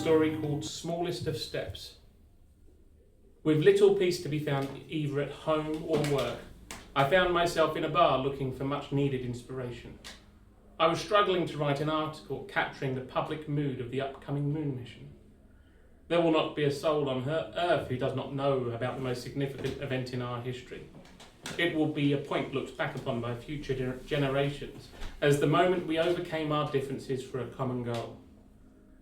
story called Smallest of Steps. With little peace to be found either at home or work, I found myself in a bar looking for much needed inspiration. I was struggling to write an article capturing the public mood of the upcoming moon mission. There will not be a soul on Earth who does not know about the most significant event in our history. It will be a point looked back upon by future generations as the moment we overcame our differences for a common goal.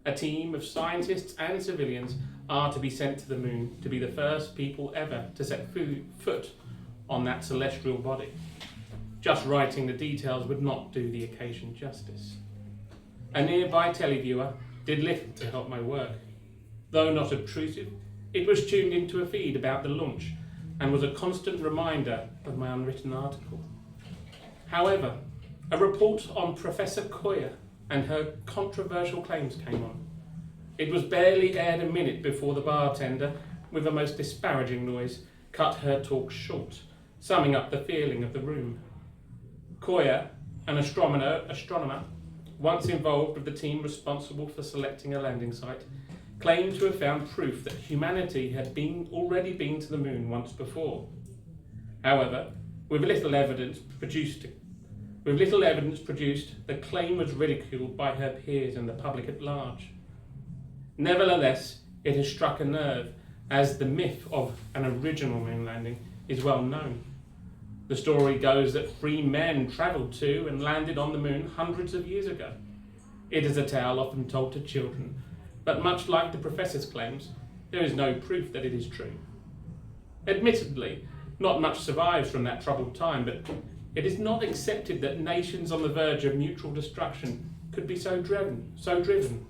A team of scientists and civilians are to be sent to the moon to be the first people ever to set foot on that celestial body. Just writing the details would not do the occasion justice. A nearby televiewer did little to help my work. Though not obtrusive, it was tuned into a feed about the launch and was a constant reminder of my unwritten article. However, a report on Professor Koya and her controversial claims came on. It was barely aired a minute before the bartender, with a most disparaging noise, cut her talk short, summing up the feeling of the room. Koya, an astronomer, once involved with the team responsible for selecting a landing site, claimed to have found proof that humanity had already been to the moon once before. However, with little evidence produced, the claim was ridiculed by her peers and the public at large. Nevertheless, it has struck a nerve, as the myth of an original moon landing is well known. The story goes that 3 men travelled to and landed on the moon hundreds of years ago. It is a tale often told to children, but much like the professor's claims, there is no proof that it is true. Admittedly, not much survives from that troubled time, but it is not accepted that nations on the verge of mutual destruction could be so driven.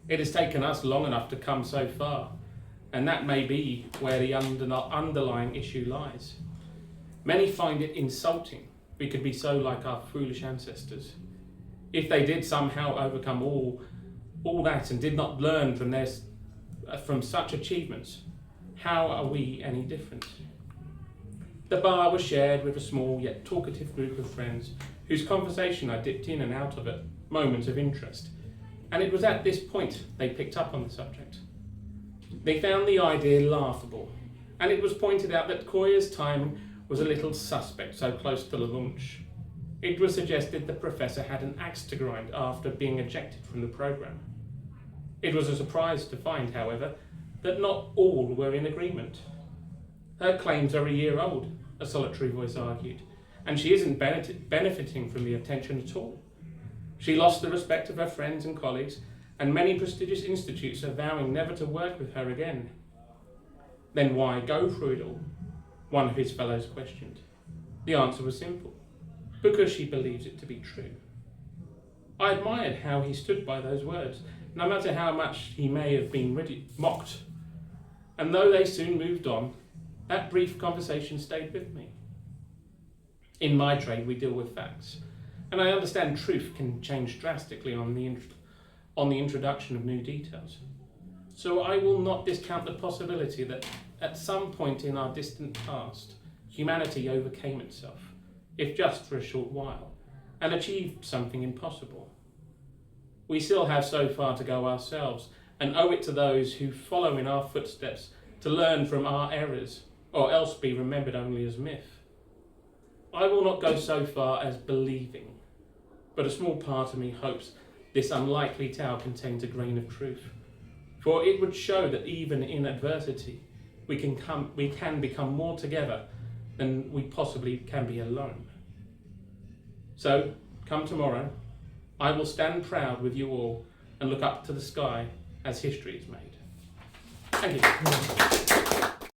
It has taken us long enough to come so far, and that may be where the underlying issue lies. Many find it insulting we could be so like our foolish ancestors. If they did somehow overcome all that and did not learn from such achievements, how are we any different? The bar was shared with a small yet talkative group of friends whose conversation I dipped in and out of at moments of interest, and it was at this point they picked up on the subject. They found the idea laughable, and it was pointed out that Koya's timing was a little suspect so close to the launch. It was suggested the professor had an axe to grind after being ejected from the program. It was a surprise to find, however, that not all were in agreement. Her claims are a year old, a solitary voice argued, and she isn't benefiting from the attention at all. She lost the respect of her friends and colleagues, and many prestigious institutes are vowing never to work with her again. Then why go through it all? One of his fellows questioned. The answer was simple: because she believes it to be true. I admired how he stood by those words, no matter how much he may have been mocked. And though they soon moved on, that brief conversation stayed with me. In my trade, we deal with facts, and I understand truth can change drastically on the introduction of new details. So I will not discount the possibility that at some point in our distant past, humanity overcame itself, if just for a short while, and achieved something impossible. We still have so far to go ourselves, and owe it to those who follow in our footsteps to learn from our errors, or else be remembered only as myth. I will not go so far as believing, but a small part of me hopes this unlikely tale contains a grain of truth, for it would show that even in adversity, we can become more together than we possibly can be alone. So, come tomorrow, I will stand proud with you all and look up to the sky as history is made. Thank you.